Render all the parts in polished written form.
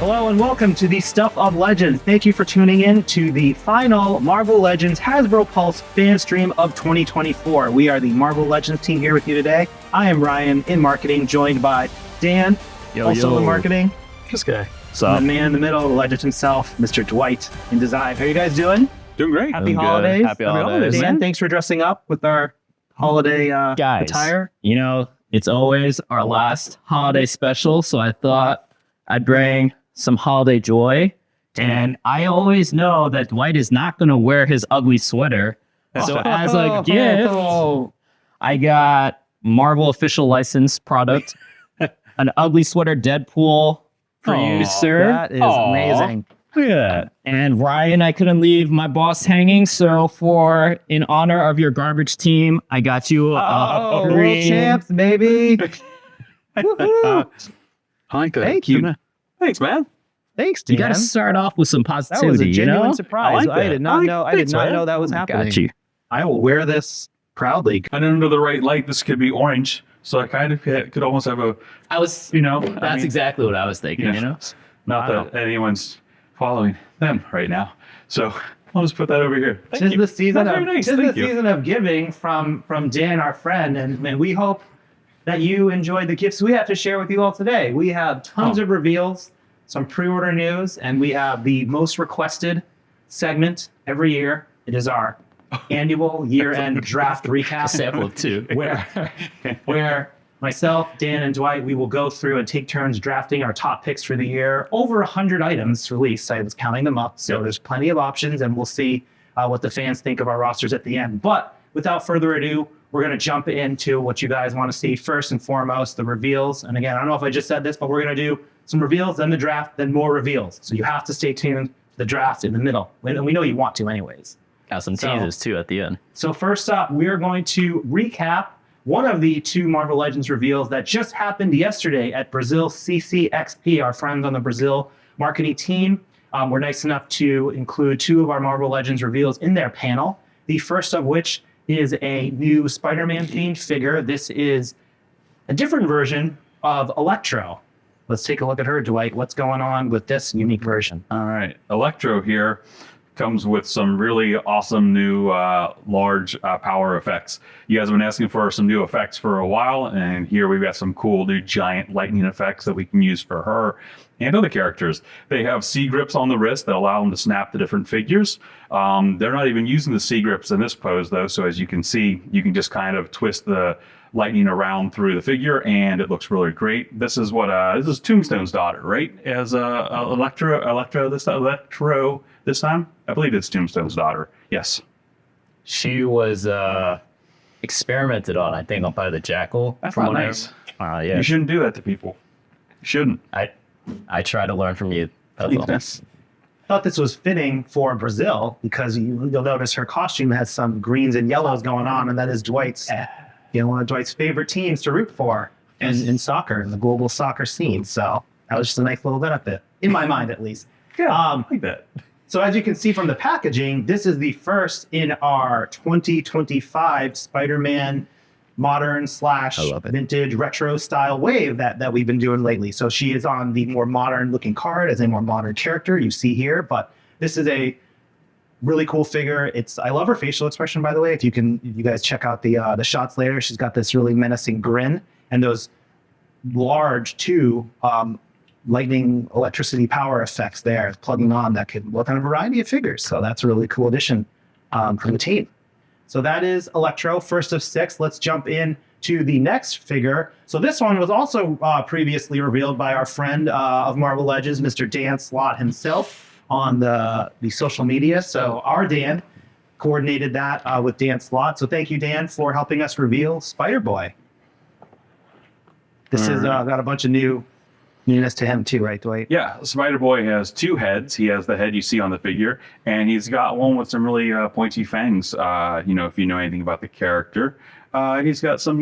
Hello and welcome to the Stuff of Legends. Thank you for tuning in to the final Marvel Legends Hasbro Pulse fan stream of 2024. We are the Marvel Legends team here with you today. I am Ryan in marketing, joined by Dan, also in marketing. This guy. The man in the middle, the legend himself, Mr. Dwight in design. How are you guys doing? Doing great. Happy holidays. Happy holidays. Dan, thanks for dressing up with our holiday Guys, attire. you know, it's always our last holiday special, so I thought I'd bring some holiday joy. And I always know that Dwight is not going to wear his ugly sweater. So as a gift, I got Marvel official license product, an ugly sweater Deadpool for you, sir. That is amazing. Look at that. And Ryan, I couldn't leave my boss hanging, so in honor of your garbage team, I got you a World green. champs, baby. I like that. Thank you. Thanks, man. Thanks, Dan. You got to start off with some That was positivity, a genuine you know? surprise. I like that. did not know. I did Thanks, not man. know that was happening. Got you. I will wear this proudly. And under the right light, this could be orange. So I kind of could almost have a, I was, that's exactly what I was thinking, you know? Not Wow. that anyone's following them right now. So I'll just put that over here. Thank Tis you. the season That's of very nice. tis the Thank you. season of giving from Dan, our friend, and we hope that you enjoyed the gifts we have to share with you all today. We have tons of reveals, some pre-order news, and we have the most requested segment every year. It is our annual year-end draft recap. Sample of two. where myself, Dan, and Dwight, we will go through and take turns drafting our top picks for the year. Over 100 items released. I was counting them up, so there's plenty of options, and we'll see what the fans think of our rosters at the end. But without further ado, we're going to jump into what you guys want to see first and foremost, the reveals. And again, I don't know if I just said this, but we're going to do some reveals, then the draft, then more reveals. So you have to stay tuned to the draft in the middle. And we know you want to anyways. Got some So- teasers, too, at the end. So first up, we're going to recap one of the two Marvel Legends reveals that just happened yesterday at Brazil CCXP. Our friends on the Brazil marketing team were nice enough to include two of our Marvel Legends reveals in their panel. The first of which is a new Spider-Man themed figure. This is a different version of Electro. Let's take a look at her, Dwight. What's going on with this unique version? All right. Electro here comes with some really awesome new large power effects. You guys have been asking for some new effects for a while, and here we've got some cool new giant lightning effects that we can use for her and other characters. They have C grips on the wrist that allow them to snap the different figures. They're not even using the C grips in this pose though, so as you can see, you can just kind of twist the lightning around through the figure, and it looks really great. This is this is Tombstone's daughter, right? As Electro this time. I believe it's Tombstone's daughter. Yes. She was experimented on, I think, by the Jackal. That's from not what I- nice. Yeah. You shouldn't do that to people. You shouldn't. I try to learn from you. That's all. Yes. Thought this was fitting for Brazil because you'll notice her costume has some greens and yellows going on, and that is Dwight's, one of Dwight's favorite teams to root for in soccer, in the global soccer scene. So that was just a nice little benefit, in my mind at least. Yeah, I like that. So as you can see from the packaging, this is the first in our 2025 Spider-Man modern / love it. vintage retro style wave that we've been doing lately. So she is on the more modern looking card as a more modern character you see here, but this is a really cool figure. I love her facial expression, by the way. If you guys check out the shots later, she's got this really menacing grin and those large lightning electricity power effects there plugging on that could work on a variety of figures. So that's a really cool addition from the team. So that is Electro, first of 6. Let's jump in to the next figure. So this one was also previously revealed by our friend of Marvel Legends, Mr. Dan Slott himself on the social media. So our Dan coordinated that with Dan Slott. So thank you, Dan, for helping us reveal Spider-Boy. This has got a bunch of newness to him too, right, Dwight? Yeah, Spider-Boy has 2 heads. He has the head you see on the figure, and he's got one with some really pointy fangs. If you know anything about the character, he's got some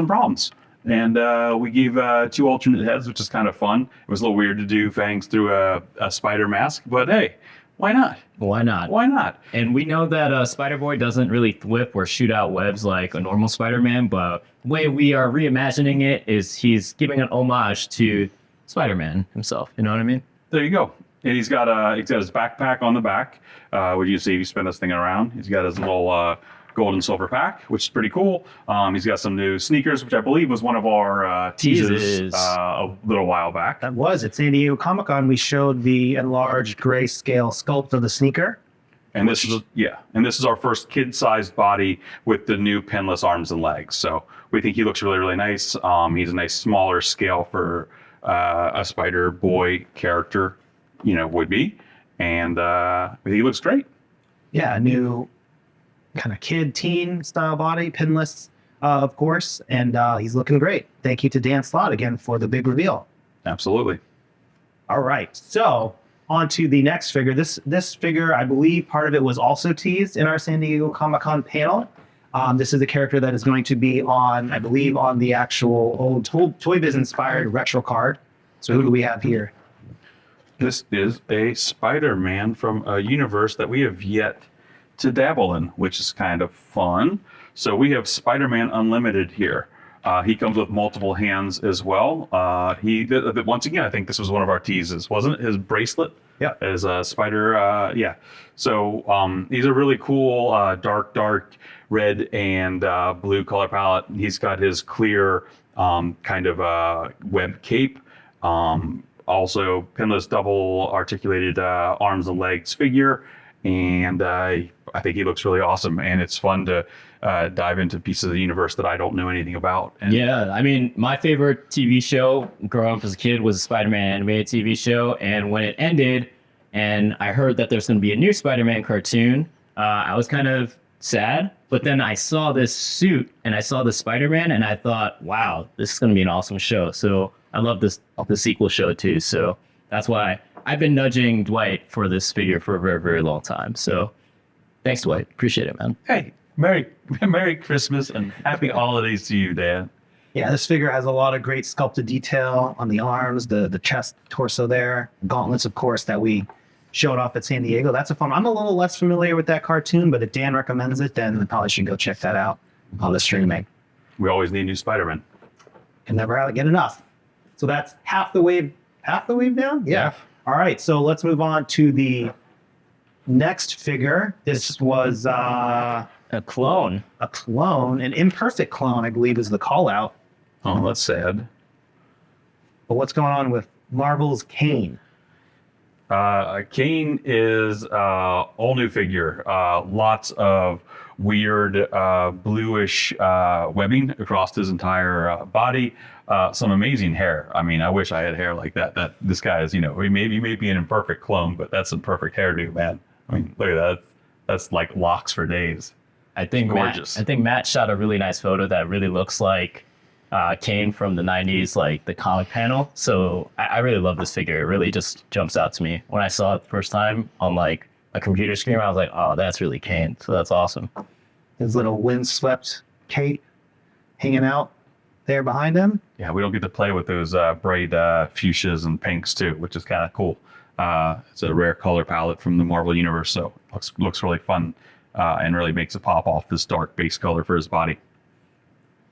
problems. And we gave 2 alternate heads, which is kind of fun. It was a little weird to do fangs through a spider mask, but hey, why not? Why not? Why not? And we know that Spider-Boy doesn't really whip or shoot out webs like a normal Spider-Man, but the way we are reimagining it is he's giving an homage to Spider-Man himself. You know what I mean? there you go. And he's got his backpack on the back. What you see if you spin this thing around. He's got his little gold and silver pack, which is pretty cool. He's got some new sneakers, which I believe was one of our teasers a little while back. That was at San Diego Comic-Con. We showed the enlarged grayscale sculpt of the sneaker. And this is our first kid-sized body with the new pinless arms and legs. So we think he looks really, really nice. He's a nice smaller scale for a Spider Boy character, would be. And I think he looks great. Yeah, a new kind of kid teen style body, pinless, of course. And he's looking great. Thank you to Dan Slott again for the big reveal. Absolutely. All right. So on to the next figure. This figure, I believe part of it was also teased in our San Diego Comic-Con panel. This is a character that is going to be on, I believe, on the actual old Toy Biz inspired retro card. So who do we have here? This is a Spider-Man from a universe that we have yet to dabble in, which is kind of fun. So we have Spider-Man Unlimited here. He comes with multiple hands as well. Once again, I think this was one of our teases, wasn't it? His bracelet. Yeah. As a spider. Yeah. So he's a really cool dark red and blue color palette. He's got his clear kind of web cape. Also pinless double articulated arms and legs figure. And I think he looks really awesome. And it's fun to dive into pieces of the universe that I don't know anything about. And yeah, I mean, my favorite TV show growing up as a kid was a Spider-Man animated TV show. And when it ended and I heard that there's going to be a new Spider-Man cartoon, I was kind of sad. But then I saw this suit and I saw the Spider-Man and I thought, wow, this is going to be an awesome show. So I love the sequel show too. So that's why I've been nudging Dwight for this figure for a very, very long time. So thanks, Dwight. Appreciate it, man. hey, Merry Christmas and happy holidays to you, Dan. Yeah, this figure has a lot of great sculpted detail on the arms, the chest, torso there, gauntlets, of course, that we showed off at San Diego. That's a fun. I'm a little less familiar with that cartoon, but if Dan recommends it, then we probably should go check that out on the streaming. We always need new Spider-Man. Can never get enough. So that's half the wave down? Yeah. All right, so let's move on to the next figure. This was A clone. a clone, an imperfect clone, I believe is the call out. Oh, that's sad. But what's going on with Marvel's Kane? Kane is all new figure. Lots of weird bluish webbing across his entire body. Some amazing hair. I mean, I wish I had hair like that. That this guy is, he may be an imperfect clone, but that's a perfect hairdo, man. I mean, look at that. That's like locks for days. I think Gorgeous. Matt shot a really nice photo that really looks like Kane from the 90s, like the comic panel. So I really love this figure. It really just jumps out to me. When I saw it the first time on like a computer screen, I was like, oh, that's really Kane. So that's awesome. His little windswept cape hanging out there behind him. Yeah, we don't get to play with those bright fuchsias and pinks too, which is kind of cool. It's a rare color palette from the Marvel Universe, so looks really fun and really makes it pop off this dark base color for his body.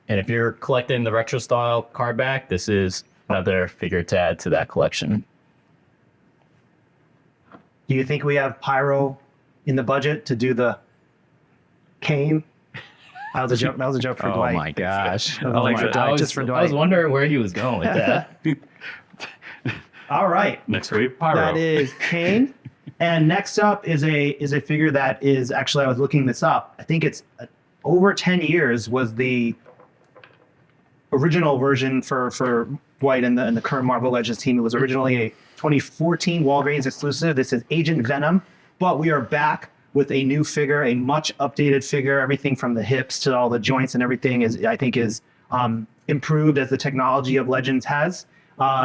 And if you're collecting the retro style card back, this is another figure to add to that collection. Do you think we have Pyro in the budget to do the Kane? That was a joke for Dwight. Oh my gosh. Oh my I God, was, just for I Dwight. was wondering where he was going with that. All right. Next wave, Pyro. That is Kane. And next up is a figure that is actually, I was looking this up. I think it's over 10 years was the original version for Dwight and the current Marvel Legends team. It was originally a 2014 Walgreens exclusive. This is Agent Venom, but we are back with a new figure, a much updated figure. Everything from the hips to all the joints and everything is improved as the technology of Legends has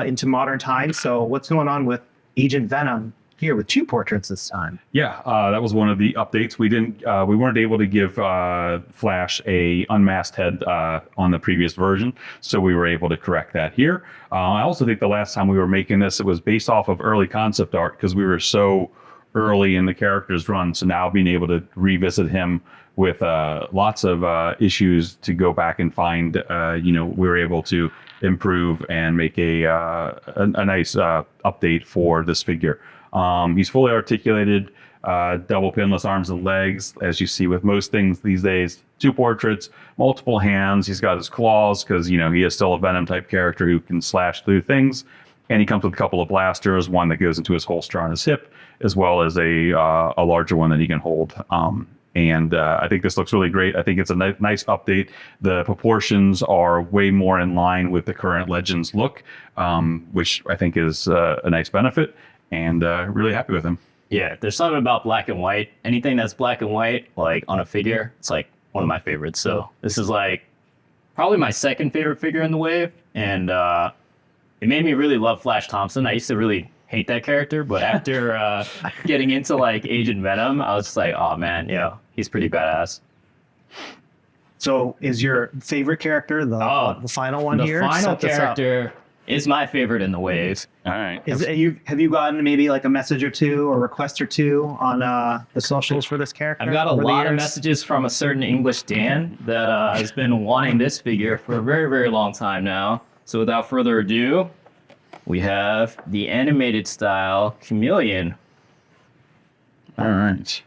into modern times. So what's going on with Agent Venom here with two portraits this time? Yeah, that was one of the updates. We weren't able to give Flash a unmasked head on the previous version, so we were able to correct that here. I also think the last time we were making this, it was based off of early concept art because we were so early in the character's run. So now being able to revisit him with lots of issues to go back and find, we were able to improve and make a nice update for this figure. He's fully articulated, double pinless arms and legs, as you see with most things these days. 2 portraits, multiple hands. He's got his claws because, he is still a Venom type character who can slash through things. And he comes with a couple of blasters, one that goes into his holster on his hip, as well as a larger one that he can hold. I think this looks really great. I think it's a nice update. The proportions are way more in line with the current Legends look, which I think is a nice benefit, and really happy with him. Yeah, there's something about black and white. Anything that's black and white, like on a figure, it's like one of my favorites. So this is like probably my second favorite figure in the wave, and it made me really love Flash Thompson. I used to really hate that character, but after getting into like Agent Venom, I was just like, oh man, he's pretty badass. So is your favorite character the final one here? The final Set this up. character is my favorite in the wave. All right. Have you gotten maybe like a message or two or request or two on the socials for this character? I've got a over the lot of years? messages from a certain English Dan that has been wanting this figure for a very, very long time now. So without further ado, we have the animated style Chameleon. All right.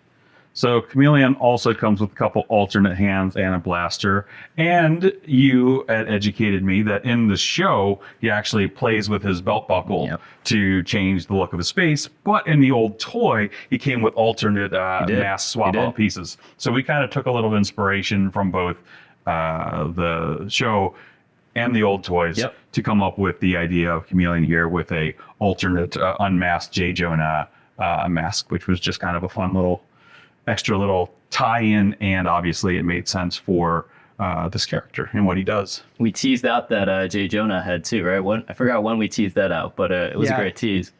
So Chameleon also comes with a couple alternate hands and a blaster. And you had educated me that in the show, he actually plays with his belt buckle to change the look of his face. But in the old toy, he came with alternate mask swap out pieces. So we kind of took a little inspiration from both the show and the old toys to come up with the idea of Chameleon here with a alternate unmasked J. Jonah mask, which was just kind of a fun little extra little tie-in, and obviously it made sense for this character and what he does. We teased out that J. Jonah head too, right? I forgot when we teased that out, but it was a great tease.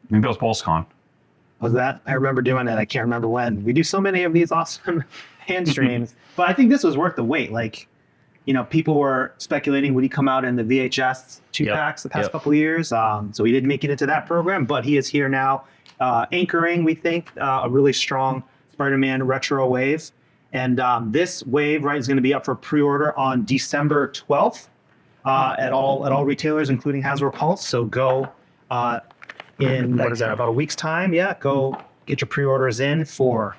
I think that was PulseCon. Was that? I remember doing that. I can't remember when. We do so many of these awesome hand streams, but I think this was worth the wait. Like, people were speculating, would he come out in the VHS 2-packs the past couple of years? So he didn't make it into that program, but he is here now, anchoring, we think, a really strong Spider-Man retro wave. And this wave, right, is going to be up for pre-order on December 12th at all retailers, including Hasbro Pulse. So go in, what is that, about a week's time? Yeah, go get your pre-orders in for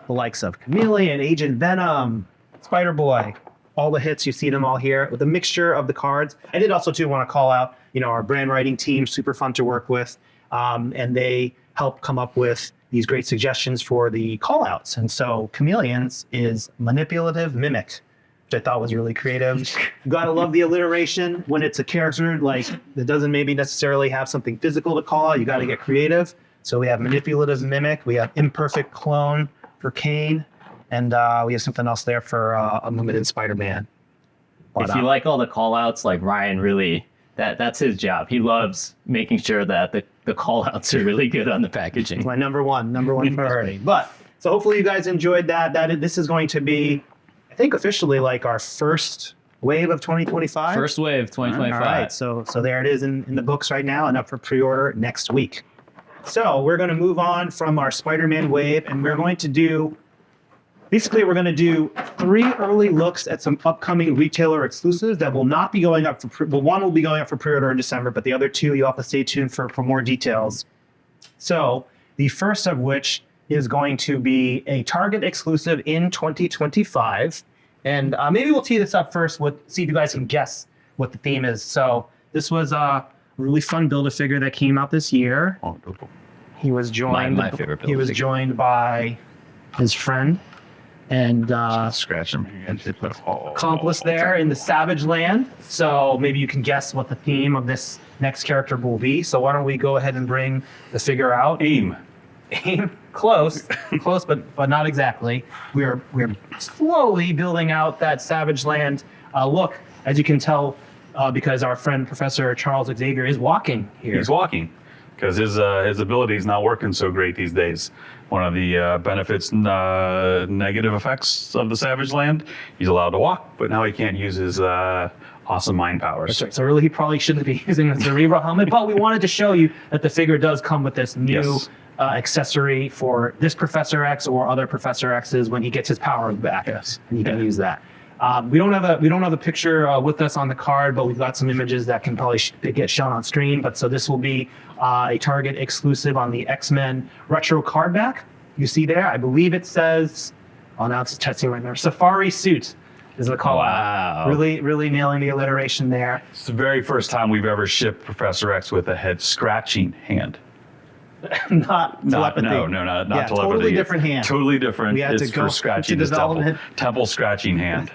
the likes of Chameleon, Agent Venom, Spider-Boy, all the hits. You see them all here with a mixture of the cards. I did also, too, want to call out, our brand writing team, super fun to work with. And they help come up with these great suggestions for the call-outs. And so Chameleon's is manipulative mimic, which I thought was really creative. You gotta love the alliteration when it's a character like that doesn't maybe necessarily have something physical to call out. You gotta get creative. So we have manipulative mimic, we have imperfect clone for Kane, and we have something else there for Unlimited Spider-Man. If you like all the call-outs, like Ryan really, that's his job. He loves making sure that the call-outs are really good on the packaging. It's my number one priority. But so hopefully you guys enjoyed that. This is going to be, I think, officially like our first wave of 2025. First wave 2025. All right. So there it is in the books right now and up for pre-order next week. So we're going to move on from our Spider-Man wave, and we're going to do 3 early looks at some upcoming retailer exclusives that will not be going up for one will be going up for pre-order in December, but the other 2 you'll have to stay tuned for more details. So the first of which is going to be a Target exclusive in 2025. And maybe we'll tee this up first see if you guys can guess what the theme is. So this was a really fun Build-A-Figure that came out this year. He was joined my favorite He was joined by his friend and Scratch him. accomplice there in the Savage Land. So maybe you can guess what the theme of this next character will be. So why don't we go ahead and bring the figure out? AIM. Close, but not exactly. We're slowly building out that Savage Land look, as you can tell, because our friend Professor Charles Xavier is walking here. He's walking because his ability is not working so great these days. One of the benefits, negative effects of the Savage Land, he's allowed to walk, but now he can't use his awesome mind powers. That's right. So really, he probably shouldn't be using the Cerebral helmet, but we wanted to show you that the figure does come with this new accessory for this Professor X or other Professor X's when he gets his powers back. Yes. And you can use that. We don't have a picture with us on the card, but we've got some images that can probably get shown on screen. But so this will be a Target exclusive on the X-Men retro card back. You see there, I believe it says, oh, now it's testing right there. Safari suit is the call. Wow. Really nailing the alliteration there. It's the very first time we've ever shipped Professor X with a head scratching hand. Not telepathy. No, not Yeah, telepathy. totally different hand. Totally different. We had It's to go for scratching to his temple. development. Temple scratching hand.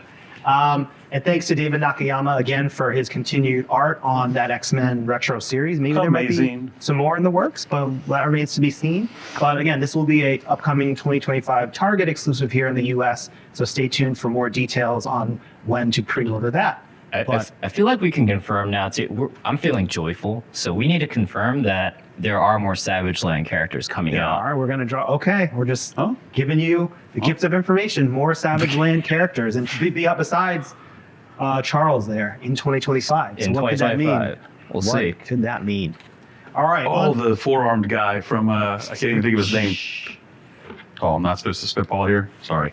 And thanks to David Nakayama again for his continued art on that X-Men retro series. Maybe there might be Amazing. some more in the works, but that remains to be seen. But again, this will be a upcoming 2025 Target exclusive here in the US. So stay tuned for more details on when to pre-order that. I feel like we can confirm now too. I'm feeling joyful, so we need to confirm that there are more Savage Land characters coming All out. right, we're going to draw. Okay, we're just giving you the gift of information, more Savage Land characters, and be up besides Charles there in 2025. In so what could that mean? 2025, we'll see. What could that mean? All right. Oh, the four-armed guy from, I can't even think of his name. Oh, I'm not supposed to spitball here? Sorry.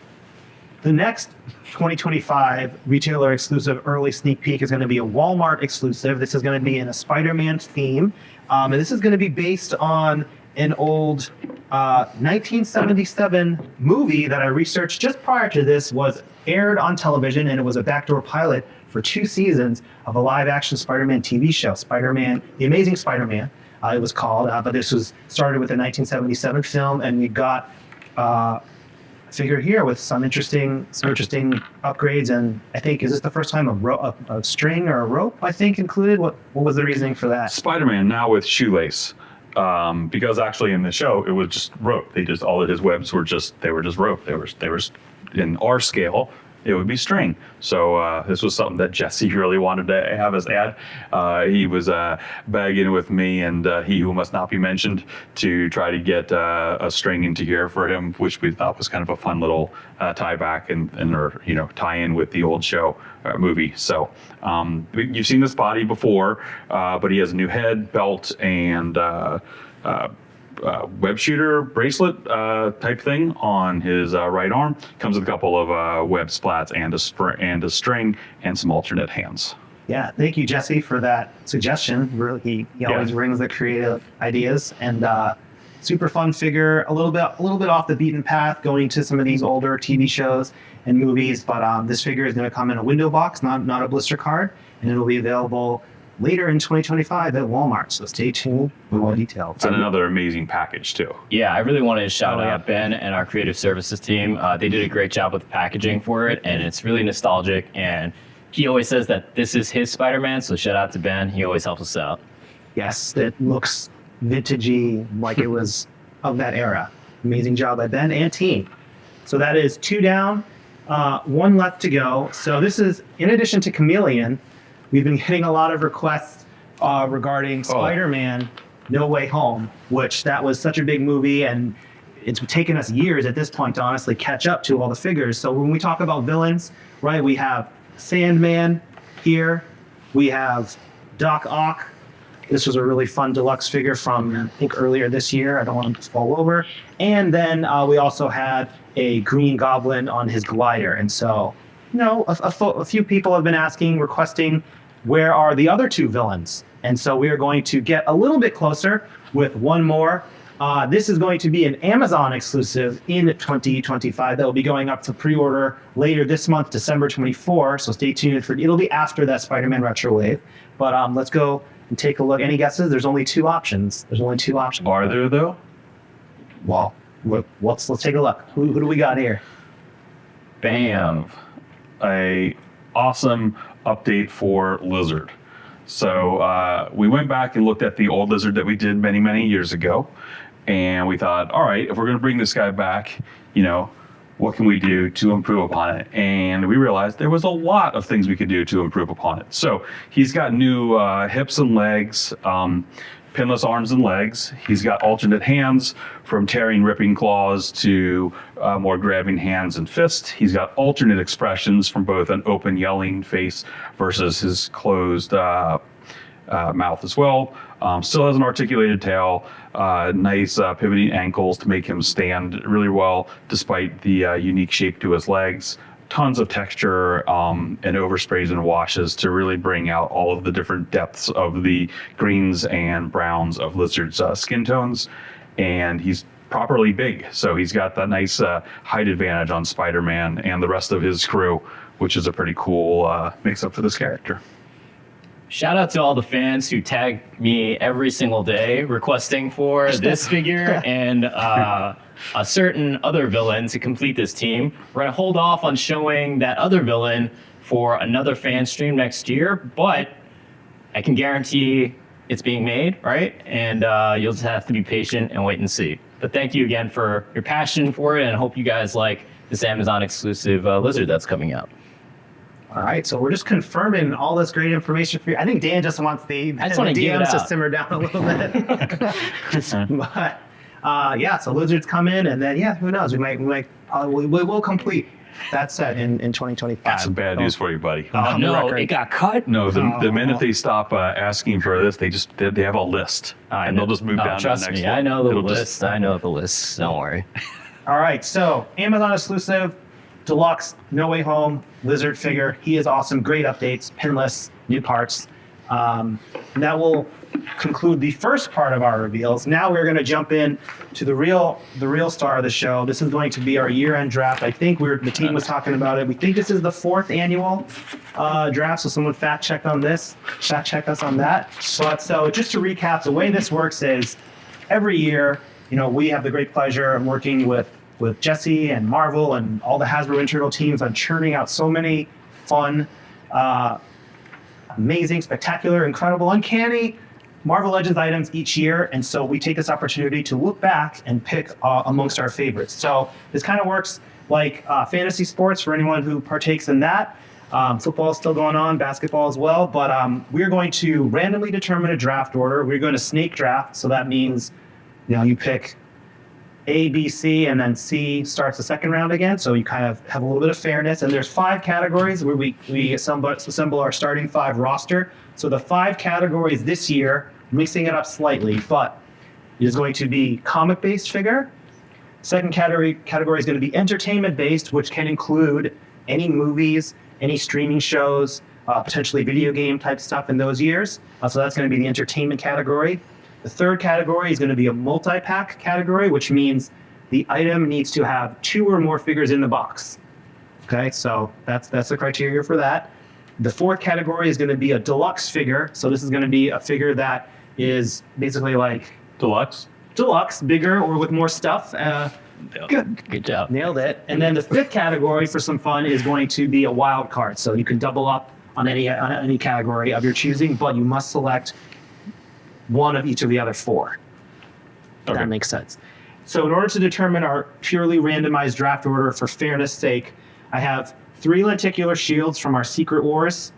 The next 2025 retailer exclusive early sneak peek is going to be a Walmart exclusive. This is going to be in a Spider-Man theme. And this is going to be based on an old 1977 movie that I researched just prior to this, was aired on television, and it was a backdoor pilot for 2 seasons of a live action Spider-Man TV show, Spider-Man, The Amazing Spider-Man, it was called. But this was started with a 1977 film, and we got figure here with some interesting upgrades. And I think, is this the first time a string or a rope, I think, included? What was the reasoning for that? Spider-Man now with shoelace. Because actually in the show it was just rope. All of his webs were just rope. They were in our scale. It would be string. So this was something that Jesse really wanted to have us add. He was begging with me and he who must not be mentioned to try to get a string into here for him, which we thought was kind of a fun little tie back and or tie in with the old show movie. So you've seen this body before, but he has a new head, belt, and web shooter bracelet type thing on his right arm. Comes with a couple of web splats and a string and some alternate hands. Yeah, thank you, Jesse, for that suggestion. Really, he always brings the creative ideas, and super fun figure. A little bit off the beaten path, going to some of these older TV shows and movies. But this figure is going to come in a window box, not a blister card, and it'll be available later in 2025 at Walmart. So stay tuned for more details. It's another amazing package too. Yeah, I really wanted to shout out Ben and our creative services team. They did a great job with the packaging for it, and it's really nostalgic. And he always says that this is his Spider-Man, so shout out to Ben. He always helps us out. Yes, it looks vintagey, like it was of that era. Amazing job by Ben and team. So that is 2 down, 1 left to go. So this is, in addition to Chameleon, we've been getting a lot of requests regarding Spider-Man No Way Home, which that was such a big movie, and it's taken us years at this point to honestly catch up to all the figures. So when we talk about villains, right, we have Sandman here, we have Doc Ock. This was a really fun deluxe figure from, I think, earlier this year. I don't want to fall over. And then we also had a Green Goblin on his glider. And so, a few people have been requesting, where are the other 2 villains? And so we are going to get a little bit closer with one more. This is going to be an Amazon exclusive in 2025 that will be going up for pre-order later this month, December 24. So stay tuned it'll be after that Spider-Man Retro Wave. But let's go and take a look. Any guesses? There's only 2 options. Are there though? Well, let's take a look. Who do we got here? Bam. A awesome update for Lizard. So we went back and looked at the old Lizard that we did many years ago, and we thought, all right, if we're going to bring this guy back, what can we do to improve upon it? And we realized there was a lot of things we could do to improve upon it. So he's got new hips and legs, pinless arms and legs. He's got alternate hands, from tearing, ripping claws to more grabbing hands and fists. He's got alternate expressions, from both an open yelling face versus his closed mouth as well. Still has an articulated tail, nice pivoting ankles to make him stand really well, despite the unique shape to his legs. Tons of texture and oversprays and washes to really bring out all of the different depths of the greens and browns of Lizard's skin tones. And he's properly big, so he's got that nice height advantage on Spider-Man and the rest of his crew, which is a pretty cool mix-up for this character. Shout out to all the fans who tag me every single day requesting for this figure and a certain other villain to complete this team. We're going to hold off on showing that other villain for another fan stream next year, but I can guarantee it's being made, right? And you'll just have to be patient and wait and see. But thank you again for your passion for it, and I hope you guys like this Amazon exclusive Lizard that's coming out. All right, so we're just confirming all this great information for you. I think Dan just wants the DMs to simmer down a little bit. But yeah, so Lizards come in, and then who knows? We will complete that set in 2025. That's some bad news for you, buddy. Oh no, it got cut. No, the minute they stop asking for this, they have a list, and they'll just move down to the trust next me, one. I know the It'll list. I know the list. Don't worry. All right, so Amazon exclusive, deluxe, No Way Home, Lizard figure. He is awesome. Great updates, pinless, new parts. And that will conclude the first part of our reveals. Now we're going to jump in to the real star of the show. This is going to be our year-end draft. I think the team was talking about it. We think this is the 4th annual draft. So someone fact check us on that. So just to recap, the way this works is every year, we have the great pleasure of working with Jesse and Marvel and all the Hasbro internal teams on churning out so many fun, amazing, spectacular, incredible, uncanny Marvel Legends items each year. And so we take this opportunity to look back and pick amongst our favorites. So this kind of works like fantasy sports for anyone who partakes in that. Football is still going on, basketball as well. But we're going to randomly determine a draft order. We're going to snake draft. So that means, you pick A, B, C, and then C starts the second round again. So you kind of have a little bit of fairness. And there's 5 categories where we assemble our starting 5 roster. So the 5 categories this year, mixing it up slightly, but is going to be comic-based figure. Second category is going to be entertainment-based, which can include any movies, any streaming shows, potentially video game type stuff in those years. So that's going to be the entertainment category. The third category is going to be a multi-pack category, which means the item needs to have 2 or more figures in the box. Okay, so that's the criteria for that. The fourth category is going to be a deluxe figure. So this is going to be a figure that is basically like Deluxe, bigger or with more stuff. Good job. Nailed it. And then the fifth category for some fun is going to be a wild card. So you can double up on any category of your choosing, but you must select one of each of the other 4. Okay. That makes sense. So in order to determine our purely randomized draft order for fairness sake, I have 3 lenticular shields from our Secret Wars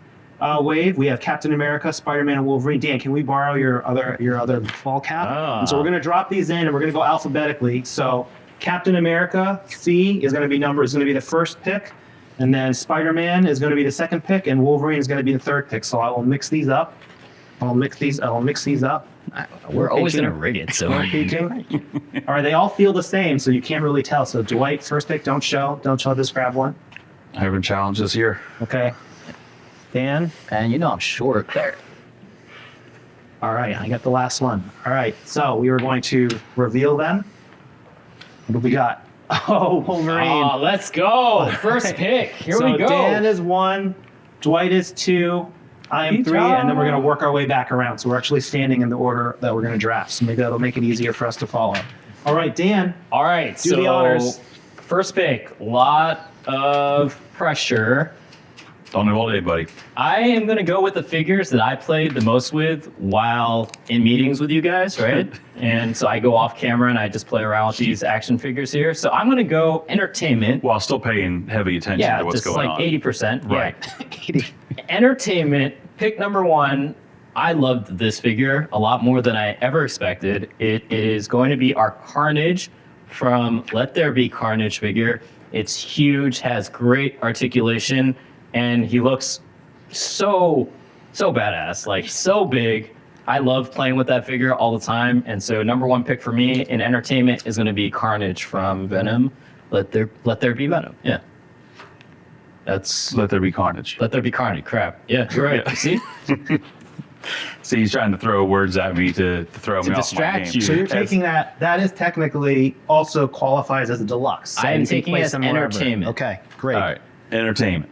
wave. We have Captain America, Spider-Man, and Wolverine. Dan, can we borrow your other fall cap? And so we're going to drop these in, and we're going to go alphabetically. So Captain America, C, is going to be the first pick, and then Spider-Man is going to be the second pick, and Wolverine is going to be the third pick. So I will mix these up. I'll mix these up. We're always going to rig it. So All right, they all feel the same, so you can't really tell. So Dwight, first pick, don't show. Just grab one. I have a challenge this year. Okay. Dan? and I'm short there. All right, I got the last one. All right, so we were going to reveal them. What do we got? Oh, Wolverine. Oh, let's go. First pick. Here we go. Dan is 1, Dwight is 2, I am 3, and then we're going to work our way back around. So we're actually standing in the order that we're going to draft. So maybe that'll make it easier for us to follow. All right, Dan. All right, Do the honors. First pick, lot of pressure. Don't know all day, buddy. I am going to go with the figures that I played the most with while in meetings with you guys, right? And so I go off camera and I just play around with these action figures here. So I'm going to go entertainment. While still paying heavy attention to what's just going like on. 80%. Right. Yeah. Entertainment, pick number 1. I loved this figure a lot more than I ever expected. It is going to be our Carnage from Let There Be Carnage figure. It's huge, has great articulation, and he looks so badass, like so big. I love playing with that figure all the time. And so number one pick for me in entertainment is going to be Carnage from Venom. Let there be Venom. Yeah. That's Let there be carnage. Let there be Carnage. Crap. Yeah, you're right. Yeah. See? See, he's trying to throw words at me to throw me off my distract game. you. So you're As- taking that is technically also qualifies as a deluxe. So I am you can taking place it as them wherever. entertainment. Okay, great. All right, entertainment.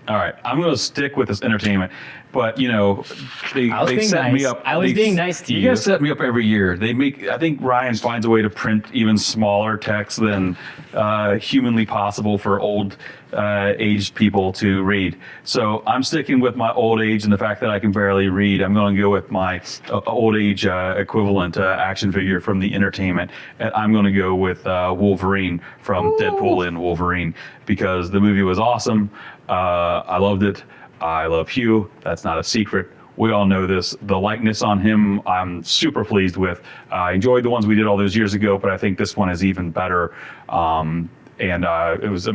All right, I'm going to stick with this entertainment, but they I was they being set me nice. up. I was they- being nice to You you. guys set me up every year. I think Ryan finds a way to print even smaller text than humanly possible for old aged people to read. So I'm sticking with my old age and the fact that I can barely read. I'm going to go with my old age equivalent action figure from the entertainment, and I'm going to go with Wolverine from Deadpool and Wolverine because the movie was awesome. I loved it. I love Hugh. That's not a secret. We all know this. The likeness on him, I'm super pleased with. I enjoyed the ones we did all those years ago, but I think this one is even better. And it was,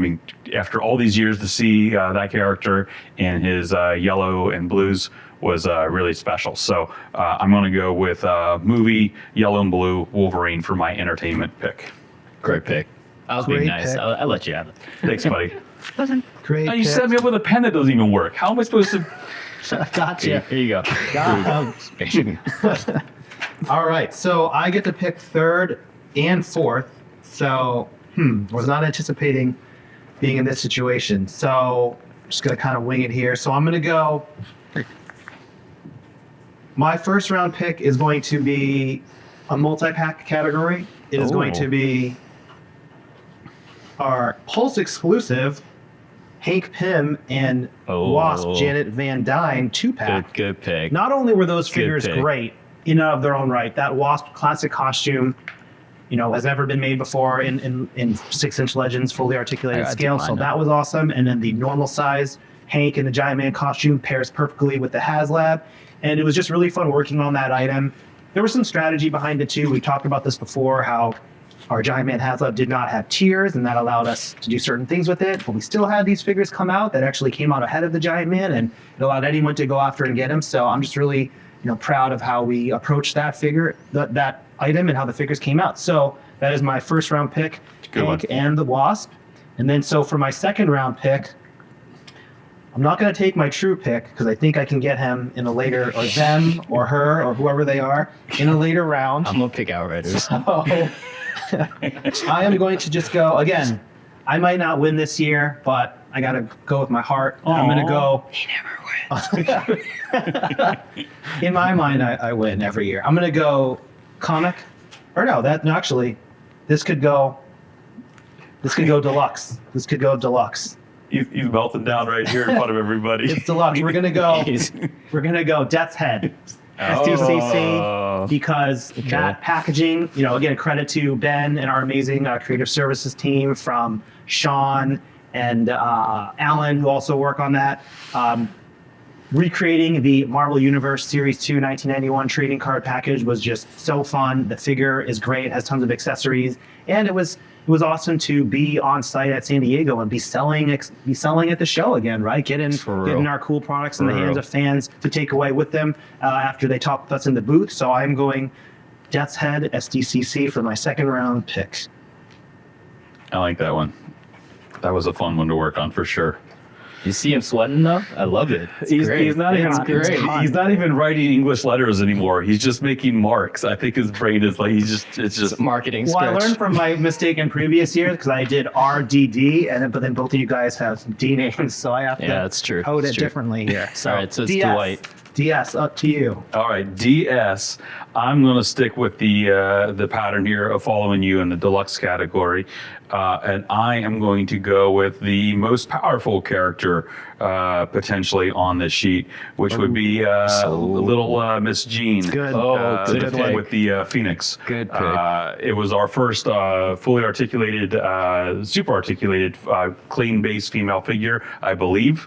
after all these years to see that character in his yellow and blues was really special. So I'm going to go with movie yellow and blue Wolverine for my entertainment pick. Great pick. I was being Great nice. pick. I'll let you have it. Thanks, buddy. Great. Oh, you pick. set me up with a pen that doesn't even work. How am I supposed to? Gotcha. Here you go. All right, so I get to pick third and fourth. So, was not anticipating being in this situation. So, just gonna kind of wing it here. So I'm gonna go. My first round pick is going to be a multi-pack category. It is going Oh. to be our Pulse exclusive Hank Pym and Oh. Wasp Janet Van Dyne 2-pack. Good pick. Not only were those Good figures pick. great in and of their own right, that Wasp classic costume, has never been made before in 6-inch Legends, fully articulated I scale. do So mine that was awesome. And then the normal size Hank in the Giant Man costume pairs perfectly with the HasLab. And it was just really fun working on that item. There was some strategy behind it too. We talked about this before, how our Giant Man HasLab did not have tiers, and that allowed us to do certain things with it. But we still had these figures come out that actually came out ahead of the Giant Man, and it allowed anyone to go after and get him. So I'm just really, proud of how we approached that figure, that item, and how the figures came out. So that is my first round pick, Good Hank one. and the Wasp. And then so for my second round pick, I'm not going to take my true pick because I think I can get him in a later, or them, or her, or whoever they are, in a later round. I'm gonna pick Outriders. So I am going to just go again. I might not win this year, but I got to go with my heart. I'm going to go. He never wins. In my mind, I win every year. I'm going to go comic, or no, actually, this could go deluxe. This could go deluxe. He's melting down right here in front of everybody. It's deluxe. We're gonna go. He's- We're gonna go Death's Head. S2CC, Oh. because that packaging, again, credit to Ben and our amazing creative services team from Sean and Alan, who also work on that. Recreating the Marvel Universe Series 2 1991 trading card package was just so fun. The figure is great, has tons of accessories, and it was awesome to be on site at San Diego and be selling at the show again, right? Getting our cool products in the hands of fans to take away with them after they talk with us in the booth. So I'm going Death's Head SDCC for my second round pick. I like that one. That was a fun one to work on for sure. You see him sweating though? I love it. It's great. He's not even It's great. he's not even writing English letters anymore. He's just making marks. I think his brain is like it's just Marketing Well, I stretch. learned from my mistake in previous years because I did RDD, but then both of you guys have D names, so I have to Yeah, that's true. code That's it true. differently here. So, All right, so it's DS. Dwight. DS, up to you. all right. DS. I'm going to stick with the pattern here of following you in the deluxe category, and I am going to go with the most powerful character potentially on this sheet, which would be little Miss Jean. Good. Oh, good the pick. with the Phoenix. Good pick. It was our first fully articulated, super articulated, clean base female figure, I believe.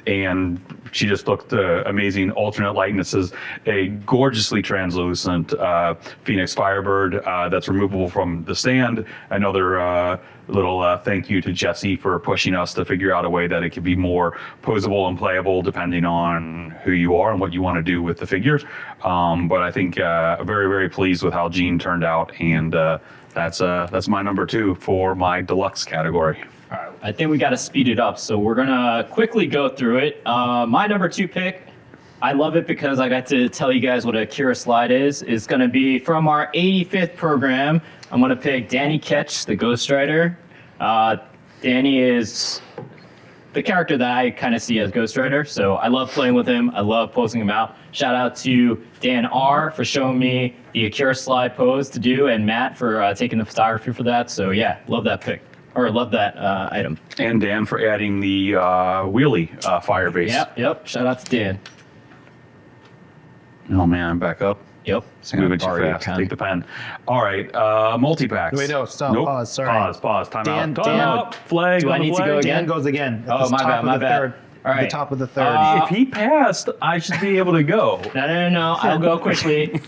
and she just looked amazing. Alternate likenesses, a gorgeously translucent Phoenix Firebird that's removable from the stand. Another little thank you to Jesse for pushing us to figure out a way that it could be more posable and playable depending on who you are and what you want to do with the figures. But I think very, very pleased with how Jean turned out, and that's my number 2 for my deluxe category. All right, I think we got to speed it up, so we're gonna quickly go through it. My number 2 pick, I love it because I got to tell you guys what a Kira slide is. It's gonna be from our 85th program. I'm gonna pick Danny Ketch, the Ghost Rider. Danny is the character that I kind of see as Ghost Rider, so I love playing with him. I love posing him out. Shout out to Dan R for showing me the Akira slide pose to do, and Matt for taking the photography for that. So yeah, love that pick, or love that item. And Dan for adding the wheelie fire base. Yep. Shout out to Dan. Oh man, I'm back up. Yep. It's moving too fast. Take the pen. All right, multi-packs. Wait, no, stop. Nope. Pause. Sorry. Pause. Time Dan, out. Dan, Time out. Flag. do I on the need to flag. go again? Dan goes again. At Oh, the my top bad, of my the bad. third. All right. The top of the third. If he passed, I should be able to go. No. I'll go quickly.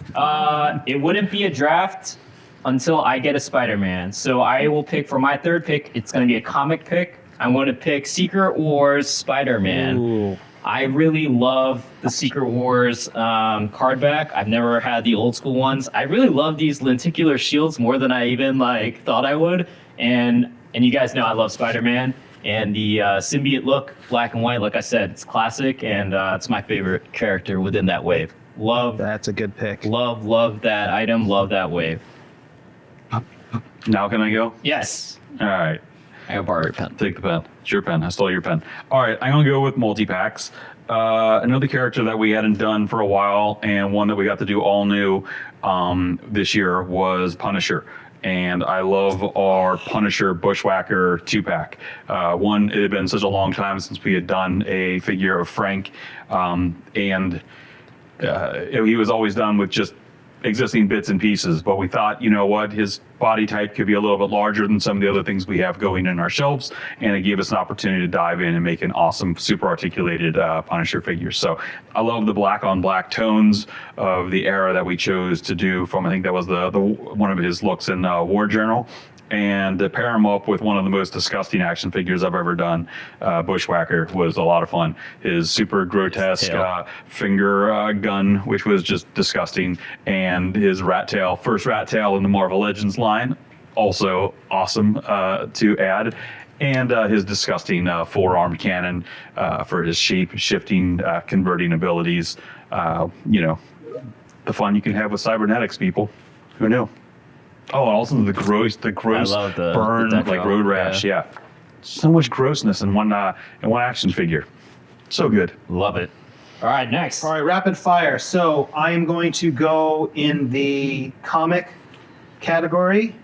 It wouldn't be a draft until I get a Spider-Man. So I will pick for my 3rd pick. It's going to be a comic pick. I'm going to pick Secret Wars Spider-Man. Ooh. I really love the Secret Wars card back. I've never had the old school ones. I really love these lenticular shields more than I even thought I would. And you guys know I love Spider-Man. And the symbiote look, black and white, like I said, it's classic, and it's my favorite character within that wave. That's a good pick. Love that item, love that wave. Now can I go? Yes. All right. I gotta borrow your pen. Take the pen. It's your pen. I stole your pen. All right, I'm gonna go with multi-packs. Another character that we hadn't done for a while, and one that we got to do all new this year was Punisher. And I love our Punisher Bushwhacker 2-pack. One, it had been such a long time since we had done a figure of Frank, and he was always done with just existing bits and pieces, but we thought, you know what, his body type could be a little bit larger than some of the other things we have going in our shelves, and it gave us an opportunity to dive in and make an awesome, super articulated Punisher figure. So I love the black on black tones of the era that we chose to do from, I think that was the one of his looks in War Journal. And to pair him up with one of the most disgusting action figures I've ever done, Bushwhacker, was a lot of fun. His super grotesque finger gun, which was just disgusting, and his rat tail, first rat tail in the Marvel Legends line, also awesome to add. And his disgusting four-armed cannon for his shape-shifting, converting abilities. You know, the fun you can have with cybernetics, people. Who knew? Oh, and also the gross burn, like road rash. Yeah, so much grossness in one action figure. So good. Love it. All right, next. All right, rapid fire. So I am going to go in the comic category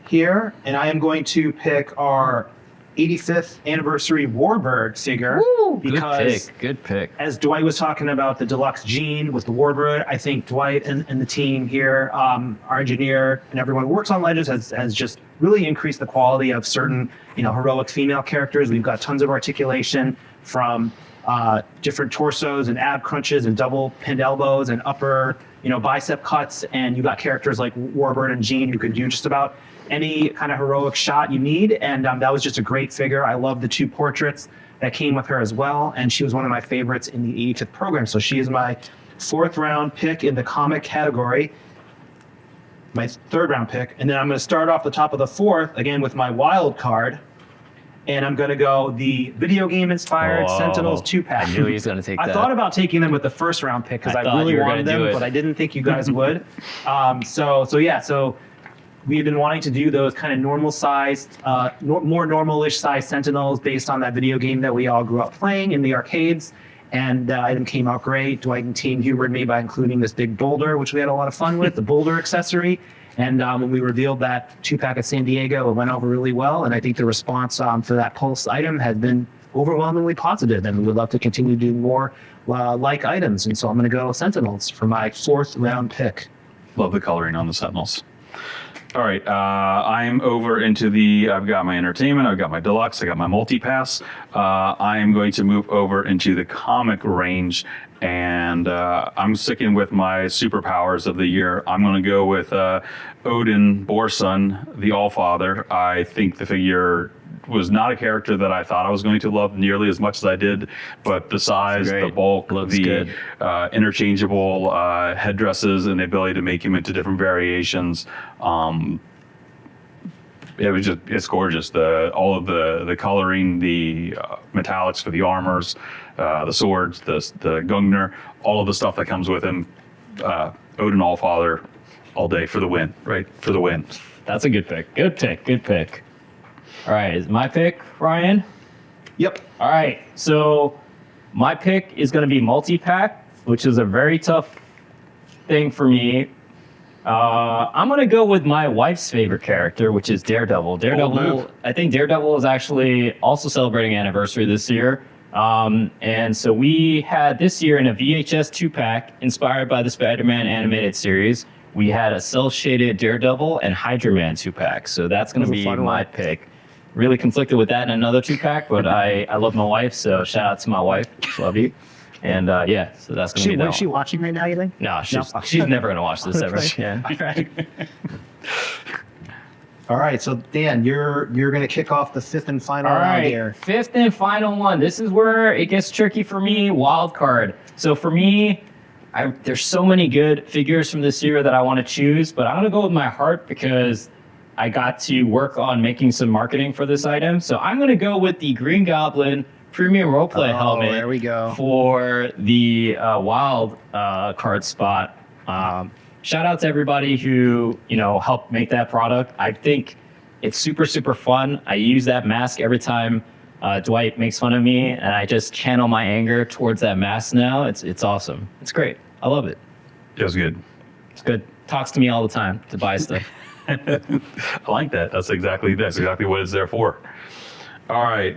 here, and I am going to pick our 85th anniversary Warbird figure. Woo, because good pick. as Dwight was talking about the deluxe Jean with the Warbird, I think Dwight and the team here, our engineer and everyone who works on Legends has just really increased the quality of certain, heroic female characters. We've got tons of articulation from different torsos and ab crunches and double pinned elbows and upper, bicep cuts. And you got characters like Warbird and Jean who could do just about any kind of heroic shot you need. And that was just a great figure. I love the 2 portraits that came with her as well. And she was one of my favorites in the 85th program. So she is my 4th round pick in the comic category, my 3rd round pick. And then I'm going to start off the top of the 4th again with my wild card. And I'm going to go the video game inspired Sentinels 2-pack. I knew he was going to take that. I thought about taking them with the 1st round pick because I really wanted them, but I didn't think you guys would. So we've been wanting to do those kind of normal sized, more normal-ish sized Sentinels based on that video game that we all grew up playing in the arcades. And the item came out great. Dwight and team humored me by including this big boulder, which we had a lot of fun with, the boulder accessory. And when we revealed that 2-pack at San Diego, it went over really well. And I think the response for that Pulse item has been overwhelmingly positive. And we would love to continue doing more like items. And so I'm going to go Sentinels for my 4th round pick. Love the coloring on the Sentinels. All right, I'm over into I've got my entertainment, I've got my deluxe, I got my multi-pass. I am going to move over into the comic range, and I'm sticking with my superpowers of the year. I'm going to go with Odin Borson, the Allfather. I think the figure was not a character that I thought I was going to love nearly as much as I did, but the size, the bulk, Looks the good. Interchangeable headdresses, and the ability to make him into different variations. It's gorgeous. All of the coloring, the metallics for the armors, the swords, the Gungnir, all of the stuff that comes with him. Odin Allfather all day for the win, right? For the win. That's a good pick. Good pick. Good pick. All right, is my pick, Ryan? Yep. All right, so my pick is going to be multi-pack, which is a very tough thing for me. I'm going to go with my wife's favorite character, which is Daredevil. I think Daredevil is actually also celebrating anniversary this year. And so we had this year in a VHS 2-pack inspired by the Spider-Man animated series. We had a cel-shaded Daredevil and Hydra Man 2-pack. So that's going to be my pick. Really conflicted with that in another 2-pack, but I love my wife, so shout out to my wife. Love you. And yeah, so that's going to be that. Is she watching right now, you think? No, she's never going to watch this ever. Yeah. All right, so Dan, you're going to kick off the fifth and final All round right, here. fifth and final one. This is where it gets tricky for me, wild card. So for me, there's so many good figures from this year that I want to choose, but I'm going to go with my heart because I got to work on making some marketing for this item. So I'm going to go with the Green Goblin premium roleplay helmet. There we go. For the wild card spot. Shout out to everybody who, helped make that product. I think it's super, super fun. I use that mask every time Dwight makes fun of me, and I just channel my anger towards that mask now. It's awesome. It's great. I love it. It was good. It's good. Talks to me all the time to buy stuff. I like that. That's exactly what it's there for. All right,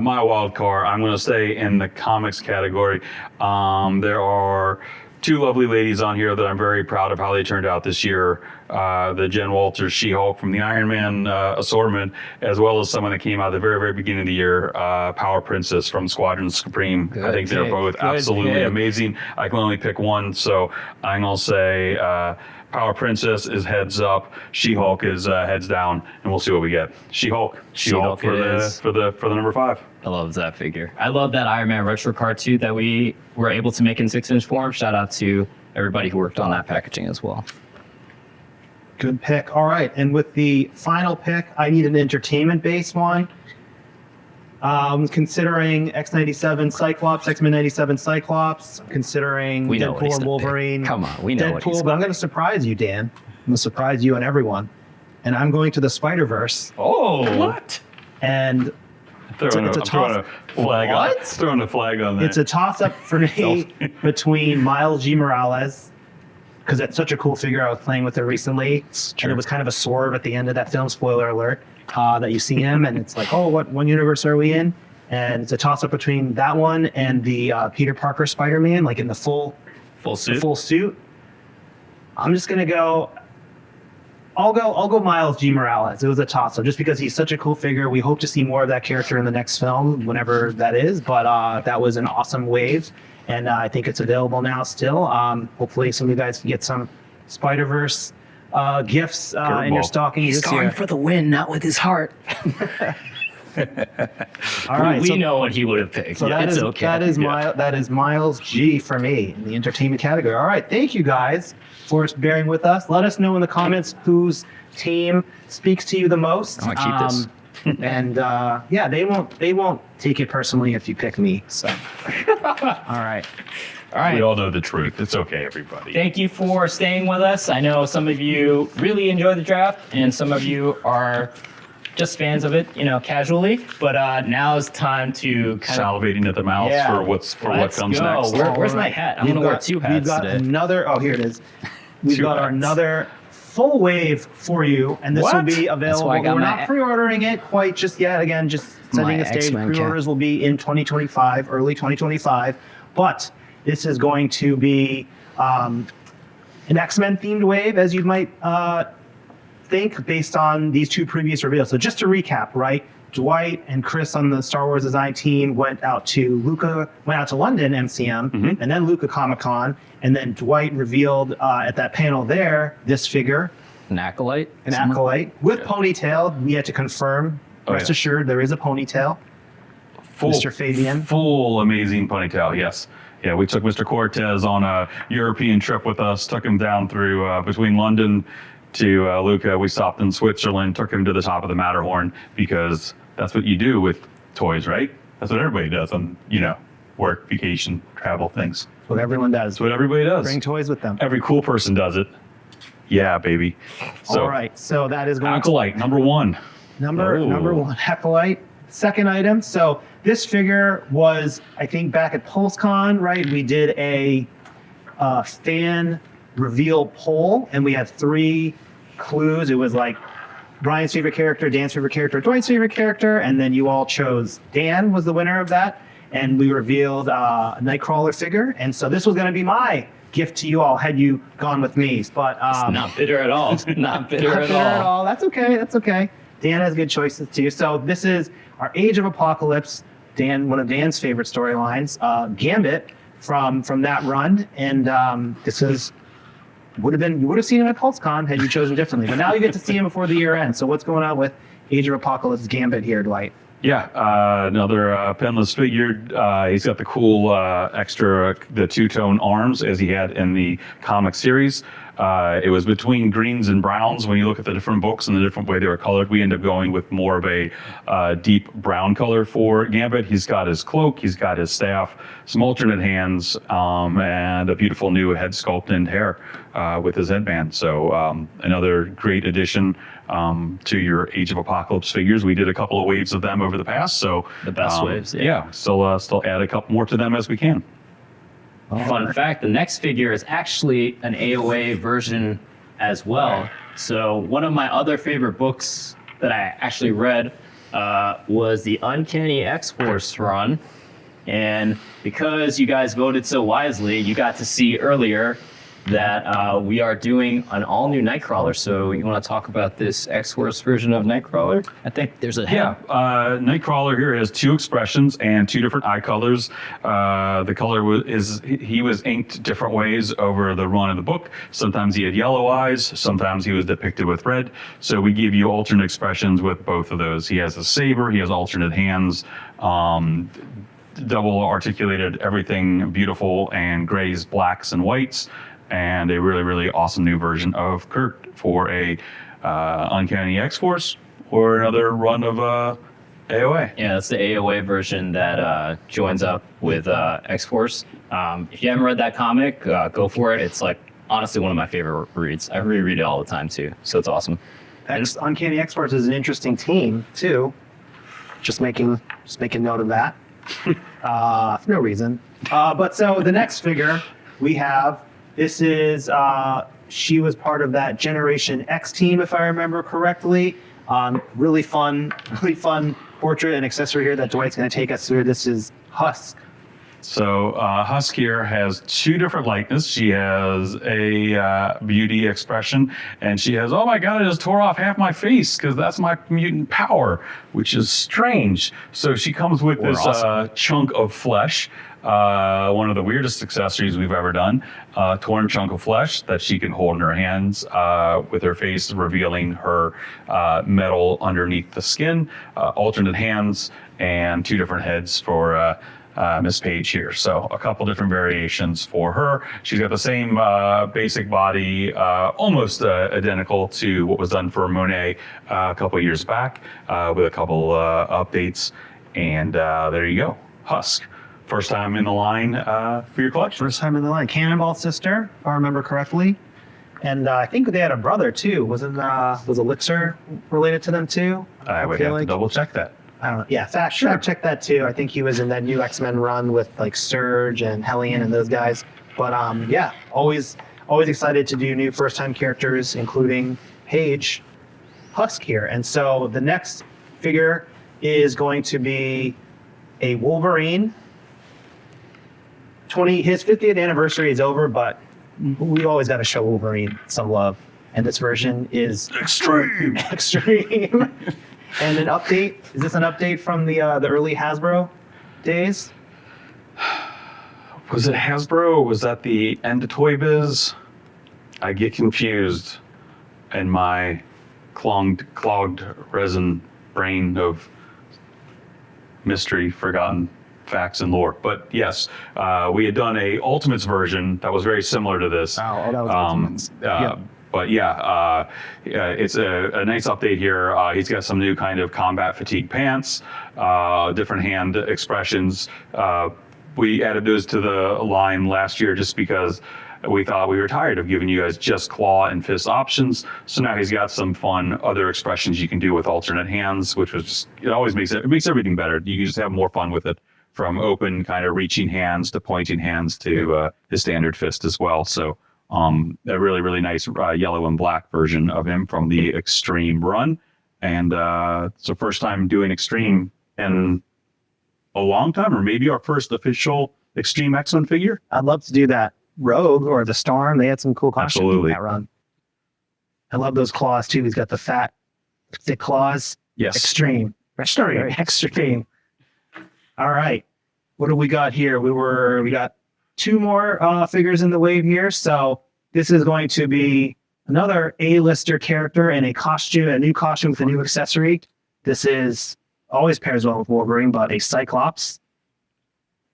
my wild card. I'm going to stay in the comics category. There are two lovely ladies on here that I'm very proud of how they turned out this year. The Jen Walters She-Hulk from the Iron Man assortment, as well as someone that came out at the very, very beginning of the year, Power Princess from Squadron Supreme. I think they're both absolutely amazing. I can only pick one, so I'm going to say Power Princess is heads up, She-Hulk is heads down, and we'll see what we get. She-Hulk for the number 5. I love that figure. I love that Iron Man retro card too that we were able to make in 6-inch form. Shout out to everybody who worked on that packaging as well. Good pick. All right, and with the final pick, I need an entertainment-based one. Considering X97 Cyclops, X-Men 97 Cyclops, considering We know what he's Deadpool and gonna Wolverine. pick. Come on, we know what he's Deadpool, but I'm going to surprise you, Dan. I'm going to surprise you and everyone. And I'm going to the Spider-Verse. Oh, What? And Throwing it's a a flag on. What? Throwing a flag on that. it's a toss-up for me between Miles G. Morales, because it's such a cool figure. I was playing with it recently, and it was kind of a swerve at the end of that film, spoiler alert, that you see him, and it's like, oh, what one universe are we in? And it's a toss-up between that one and the Peter Parker Spider-Man, like in the full suit. I'm just gonna go. I'll go Miles G. Morales. It was a toss-up just because he's such a cool figure. We hope to see more of that character in the next film, whenever that is. But that was an awesome wave, and I think it's available now still. Hopefully, some of you guys can get some Spider-Verse gifts in your stocking this year. for the win, not with his heart. All right, we know what he would have picked. So that it's is okay. that is Miles G for me in the entertainment category. All right, thank you guys for bearing with us. Let us know in the comments whose team speaks to you the most. I want to keep this. And yeah, they won't take it personally if you pick me. So all right. All right. We all know the truth. It's okay, everybody. Thank you for staying with us. I know some of you really enjoy the draft, and some of you are just fans of it, casually. But now is time to kind of Salivating at the mouth for what comes next. Where's my hat? I'm gonna wear 2 hats We've got today. another. Oh, here it is. We've 2 got hats. another full wave for you, and this will What? be available. why I got We're my- not pre-ordering it quite just yet. Again, just setting My the stage. X-Men Pre-orders will be in 2025, early 2025. But this is going to be an X-Men themed wave, as you might think based on these two previous reveals? So just to recap, right? Dwight and Chris on the Star Wars design team went out to London MCM, and then Luca Comic Con, and then Dwight revealed at that panel there this figure, An acolyte. an acolyte with ponytail. We had to confirm. Rest assured, there is a ponytail. Mr. Fabian. Full amazing ponytail, yes. Yeah, we took Mr. Cortez on a European trip with us, took him down through between London to Lucca. We stopped in Switzerland, took him to the top of the Matterhorn, because that's what you do with toys, right? That's what everybody does on, work, vacation, travel things. What everyone does. That's what everybody does. Bring toys with them. Every cool person does it. Yeah, baby. So, All right, so that is going to Acolyte, number one. Number one, Acolyte. Second item. So this figure was, I think, back at PulseCon, right? We did a fan reveal poll, and we had 3 clues. It was like Brian's favorite character, Dan's favorite character, Dwight's favorite character, and then you all chose Dan was the winner of that, and we revealed a Nightcrawler figure. And so this was going to be my gift to you all had you gone with me. But Not bitter at all. Not bitter at all. That's okay. That's okay. Dan has good choices too. So this is our Age of Apocalypse. One of Dan's favorite storylines, Gambit from that run, and this is you would have seen him at PulseCon had you chosen differently. But now you get to see him before the year ends. So what's going on with Age of Apocalypse Gambit here, Dwight? Yeah, another penless figure. He's got the cool extra, the two-tone arms as he had in the comic series. It was between greens and browns. When you look at the different books and the different way they were colored, we end up going with more of a deep brown color for Gambit. He's got his cloak, he's got his staff, some alternate hands, and a beautiful new head sculpt and hair with his headband. So another great addition to your Age of Apocalypse figures. We did a couple of waves of them over the past, so The best waves. Yeah, still add a couple more to them as we can. Fun fact, the next figure is actually an AOA version as well. So one of my other favorite books that I actually read was the Uncanny X-Force run. And because you guys voted so wisely, you got to see earlier that we are doing an all-new Nightcrawler. So you want to talk about this X-Force version of Nightcrawler? I think there's a head. Nightcrawler here has 2 expressions and 2 different eye colors. The color he was inked different ways over the run of the book. Sometimes he had yellow eyes, sometimes he was depicted with red. So we give you alternate expressions with both of those. He has a saber, he has alternate hands, double articulated everything beautiful, and grays, blacks, and whites. And a really, really awesome new version of Kurt for a Uncanny X-Force or another run of AOA. Yeah, that's the AOA version that joins up with X-Force. If you haven't read that comic, go for it. It's like honestly one of my favorite reads. I reread it all the time too, so it's awesome. Uncanny X-Force is an interesting team too. Just making note of that. For no reason. But so the next figure we have. This is, she was part of that Generation X team, if I remember correctly. Really fun portrait and accessory here that Dwight's going to take us through. This is Husk. So Husk here has 2 different likenesses. She has a beauty expression, and she has, oh my God, I just tore off half my face because that's my mutant power, which is strange. So she comes with this chunk of flesh. One of the weirdest accessories we've ever done, torn chunk of flesh that she can hold in her hands with her face revealing her metal underneath the skin, alternate hands, and 2 different heads for Miss Page here. So a couple different variations for her. She's got the same basic body, almost identical to what was done for Monet a couple years back with a couple updates. And there you go, Husk. First time in the line for your collection. First time in the line. Cannonball sister, if I remember correctly. And I think they had a brother too. Was Elixir related to them too? I would have to double check that. I don't know. Yeah, fact check that too. I think he was in that new X-Men run with like Surge and Hellion and those guys. But yeah, always excited to do new first time characters, including Paige, Husk here. And so the next figure is going to be a Wolverine. His 50th anniversary is over, but we always got to show Wolverine some love. and this version is Extreme. extreme. And an update. Is this an update from the early Hasbro days? Was it Hasbro? Or was that the end of Toy Biz? I get confused in my clogged resin brain of mystery, forgotten facts, and lore. But yes, we had done a Ultimates version that was very similar to this. Oh, that was Ultimates. But yeah, it's a nice update here. He's got some new kind of combat fatigue pants, different hand expressions. We added those to the line last year just because we thought we were tired of giving you guys just claw and fist options. So now he's got some fun other expressions you can do with alternate hands, which was just, it always makes everything better. You can just have more fun with it, from open kind of reaching hands to pointing hands to his standard fist as well. So a really, really nice yellow and black version of him from the Extreme run. And it's the first time doing Extreme in a long time, or maybe our first official Extreme X-Men figure. I'd love to do that. Rogue or the Storm, they had some cool costumes Absolutely. in that run. I love those claws too. He's got the fat, thick claws. Yes. Extreme. Very extreme. All right. What do we got here? We got two more figures in the wave here. So this is going to be another A-lister character in a new costume with a new accessory. This is always pairs well with Wolverine, but a Cyclops.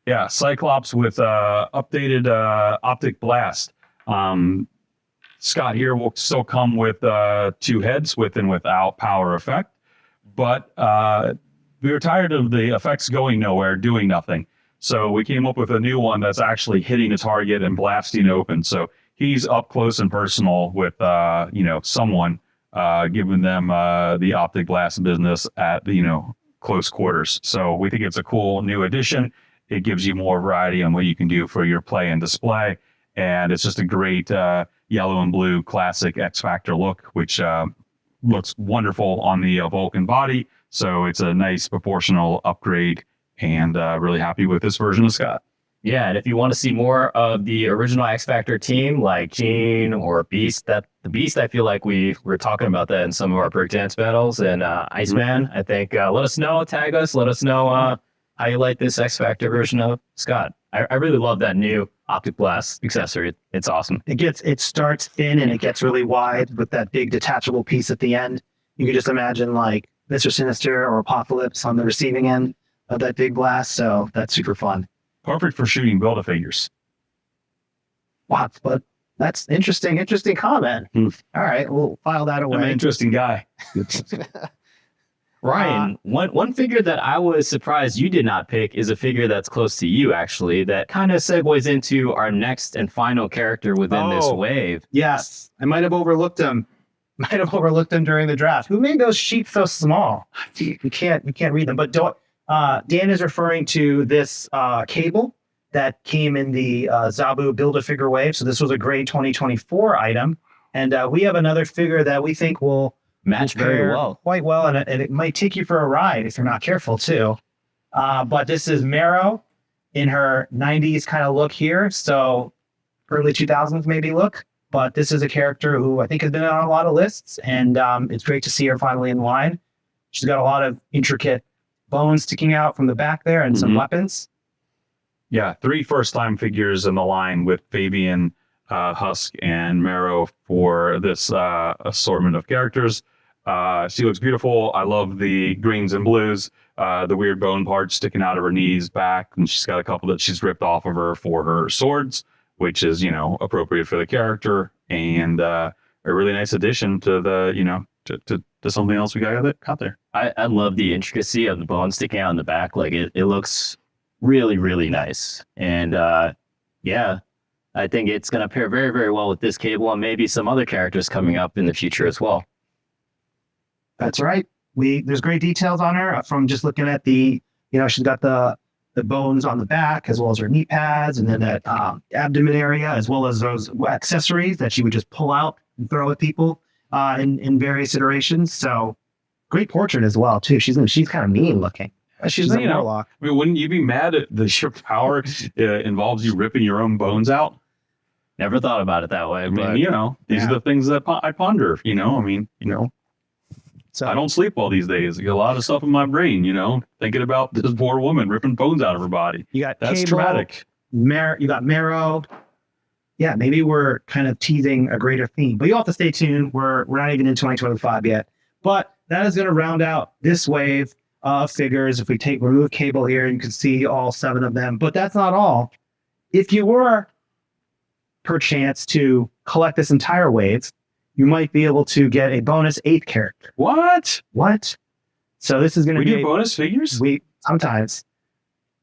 Yeah, Cyclops with updated optic blast. Scott here will still come with two heads, with and without power effect. But we were tired of the effects going nowhere, doing nothing. So we came up with a new one that's actually hitting a target and blasting open. So he's up close and personal with someone, giving them the optic blast business at close quarters. So we think it's a cool new addition. It gives you more variety on what you can do for your play and display. And it's just a great yellow and blue classic X-Factor look, which looks wonderful on the Vulcan body. So it's a nice proportional upgrade, and really happy with this version of Scott. Yeah, and if you want to see more of the original X Factor team, like Jean or Beast, the Beast, I feel like we were talking about that in some of our breakdance battles, and Iceman, I think, let us know, tag us, let us know how you like this X Factor version of Scott. I really love that new optic blast accessory. It's awesome. It starts thin and it gets really wide with that big detachable piece at the end. You could just imagine like Mr. Sinister or Apocalypse on the receiving end of that big blast. So that's super fun. Perfect for shooting Build-A-Figures. Wow, but that's interesting comment. All right, we'll file that away. I'm an interesting guy. Ryan, one figure that I was surprised you did not pick is a figure that's close to you, actually, that kind of segues into our next and final character within this wave. Yes, I might have overlooked him. During the draft. Who made those sheets so small? You can't read them. But Dan is referring to this cable that came in the Zabu Build-A-Figure wave. So this was a grade 2024 item. And we have another figure that we think will match very well. Quite well. And it might take you for a ride if you're not careful too. But this is Marrow in her 90s kind of look here. So early 2000s maybe look. But this is a character who I think has been on a lot of lists. And it's great to see her finally in line. She's got a lot of intricate bones sticking out from the back there and some weapons. Yeah, 3 first-time figures in the line with Fabian, Husk, and Marrow for this assortment of characters. She looks beautiful. I love the greens and blues, the weird bone parts sticking out of her knees back, and she's got a couple that she's ripped off of her for her swords, which is, appropriate for the character, and a really nice addition to the, to something else we got out there. I love the intricacy of the bone sticking out in the back. Like it looks really, really nice. And yeah, I think it's going to pair very, very well with this cable and maybe some other characters coming up in the future as well. That's right. There's great details on her from just looking at the, she's got the bones on the back as well as her knee pads, and then that abdomen area, as well as those accessories that she would just pull out and throw at people in various iterations. So great portrait as well too. She's kind of mean looking. She's a warlock. I mean, wouldn't you be mad at the sheer power involves you ripping your own bones out? Never thought about it that way, I but mean, these Yeah. are the things that I ponder. I mean, So I don't sleep well these days. I get a lot of stuff in my brain. Thinking about this poor woman ripping bones out of her body. you got That's Cable, traumatic. You got Marrow. Yeah, maybe we're kind of teasing a greater theme, but you'll have to stay tuned. We're not even in 2025 yet, but that is going to round out this wave of figures. If we remove Cable here, you can see all 7 of them, but that's not all. If you were perchance to collect this entire wave, you might be able to get a bonus 8th character. What? What? So this is going to We be do bonus figures? we sometimes,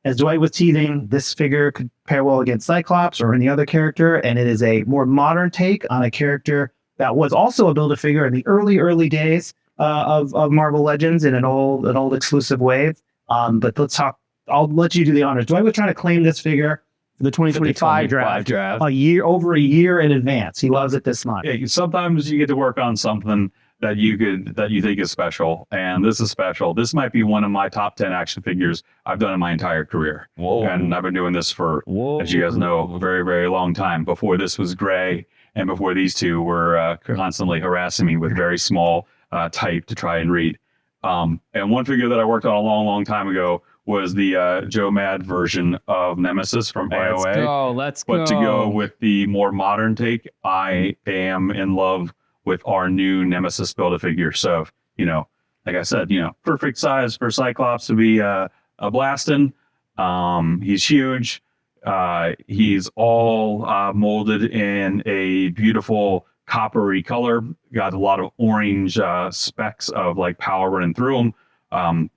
as Dwight was teasing, this figure could pair well against Cyclops or any other character, and it is a more modern take on a character that was also a Build-A-Figure in the early days of Marvel Legends in an old exclusive wave. But let's talk. I'll let you do the honors. Dwight was trying to claim this figure for the 2025 draft over a year in advance. He loves it this much. Yeah, sometimes you get to work on something that you think is special, and this is special. This might be one of my top 10 action figures I've done in my entire career. Whoa. And I've been doing this for, as you guys know, a very, very long time. Before this was Gray, and before these two were constantly harassing me with very small type to try and read. And one figure that I worked on a long, long time ago was the Joe Mad version of Nemesis from AOA. Let's go. But to go with the more modern take, I am in love with our new Nemesis Build-A-Figure. So, like I said, perfect size for Cyclops to be a Blastin'. He's huge. He's all molded in a beautiful coppery color. Got a lot of orange specks of like power running through him.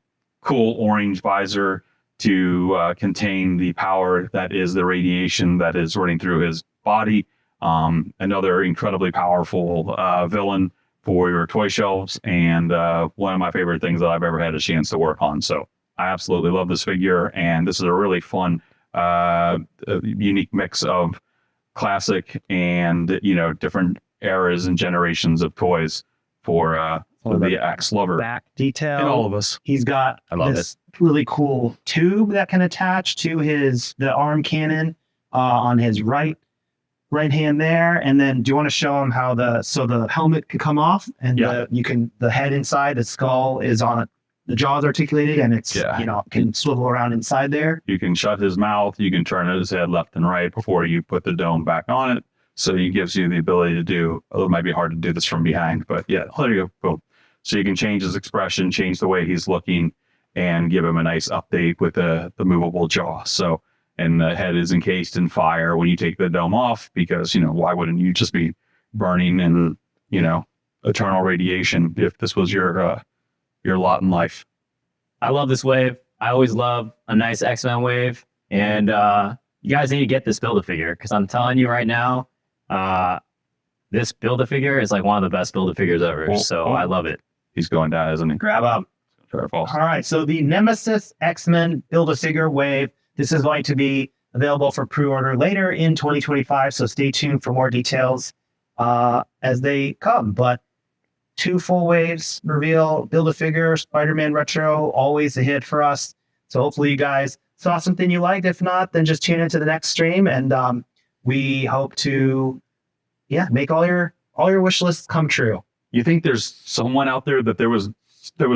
Cool orange visor to contain the power that is the radiation that is running through his body. Another incredibly powerful villain for your toy shelves, and one of my favorite things that I've ever had a chance to work on. So I absolutely love this figure, and this is a really fun, unique mix of classic and different eras and generations of toys for the axe lover Back detail. and all of us. He's got I love this really cool tube that can attach to the arm cannon on his right hand there. And then do you want to show him how the helmet can come off, and the head inside, the skull is on it. The jaw's articulated, and it's can swivel around inside there. You can shut his mouth. You can turn his head left and right before you put the dome back on it. So it gives you the ability to do, although it might be hard to do this from behind, but yeah, there you go. Boom. So you can change his expression, change the way he's looking, and give him a nice update with the movable jaw. So, and the head is encased in fire when you take the dome off, because, why wouldn't you just be burning in, eternal radiation if this was your lot in life? I love this wave. I always love a nice X-Men wave. And you guys need to get this Build-A-Figure, because I'm telling you right now, this Build-A-Figure is like one of the best Build-A-Figures ever. I love it. He's going down, isn't he? Grab him. Try to fall. All right. So the Nemesis X-Men Build-A-Figure wave. This is going to be available for pre-order later in 2025. So stay tuned for more details as they come. But 2 full waves reveal, Build-A-Figure, Spider-Man Retro, always a hit for us. So hopefully you guys saw something you liked. If not, then just tune into the next stream, and we hope to make all your wish lists come true. You think there's someone out there that there was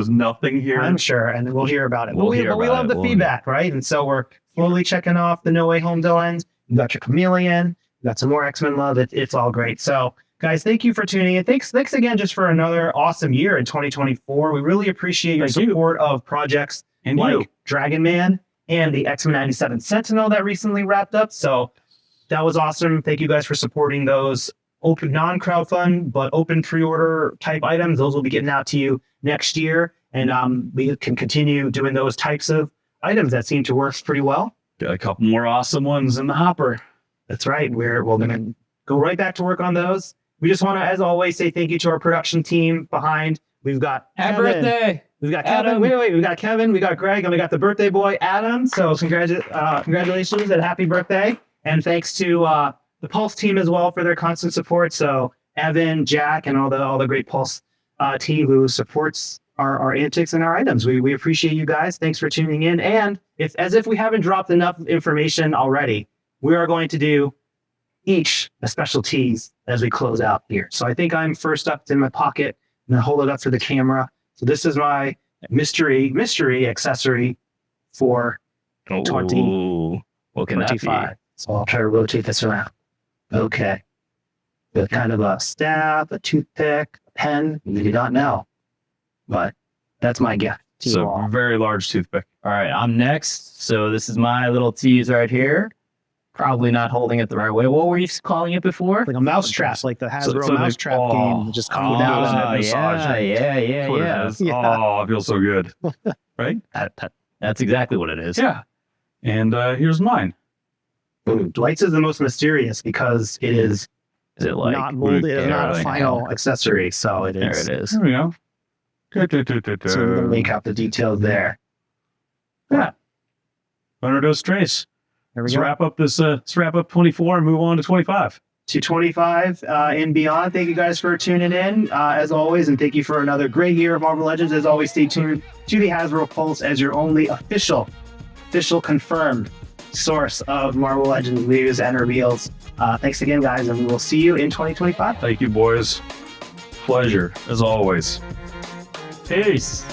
nothing here? I'm sure, and we'll hear about it. We'll we hear about love it. the feedback, right? And so we're slowly checking off the No Way Home villains. You got your Chameleon, you got some more X-Men love. It's all great. So guys, thank you for tuning in. Thanks again just for another awesome year in 2024. We really appreciate your support of projects And like Dragon Man and the X-Men 97 Sentinel that recently wrapped up. So that was awesome. Thank you guys for supporting those open non-crowdfund but open pre-order type items. Those will be getting out to you next year, and we can continue doing those types of items that seem to work pretty well. Got a couple more awesome ones in the hopper. That's right. We're going to go right back to work on those. We just want to, as always, say thank you to our production team behind. We've got Happy Kevin. birthday! We've got Adam. Kevin. Wait. We've got Kevin. We got Greg, and we got the birthday boy, Adam. So congratulations and happy birthday. And thanks to the Pulse team as well for their constant support. So Evan, Jack, and all the great Pulse team who supports our antics and our items. We appreciate you guys. Thanks for tuning in. And as if we haven't dropped enough information already, we are going to do each a special tease as we close out here. So I think I'm first up in my pocket and I hold it up for the camera. So this is my mystery accessory for 20. Ooh, what can that be? 25. So I'll try to rotate this around. Okay. With kind of a staff, a toothpick, a pen. You do not know. But that's my gift to you So all. very large toothpick. All right, I'm next. So this is my little tease right here. Probably not holding it the right way. What were you calling it before? Like a mousetrap, like the Hasbro so they- mousetrap game. Just oh, coming down. doesn't it? yeah, Massage. yeah, That's what it yeah. is. Yeah. Oh, it feels so good. Right? That's exactly what it is. Yeah. And here's mine. Boom. Dwight's is the most mysterious because it is Is it like? not molded, it's yeah, not a really. final accessory. So it There is. it is. There we go. So I'm gonna make out the details there. Yeah. Runner dos tres. There we Let's go. wrap up this. Let's wrap up 24 and move on to 25. To 25 and beyond. Thank you guys for tuning in as always, and thank you for another great year of Marvel Legends. As always, stay tuned to the Hasbro Pulse as your only official confirmed source of Marvel Legends news and reveals. Thanks again, guys, and we will see you in 2025. Thank you, boys. Pleasure as always. Peace.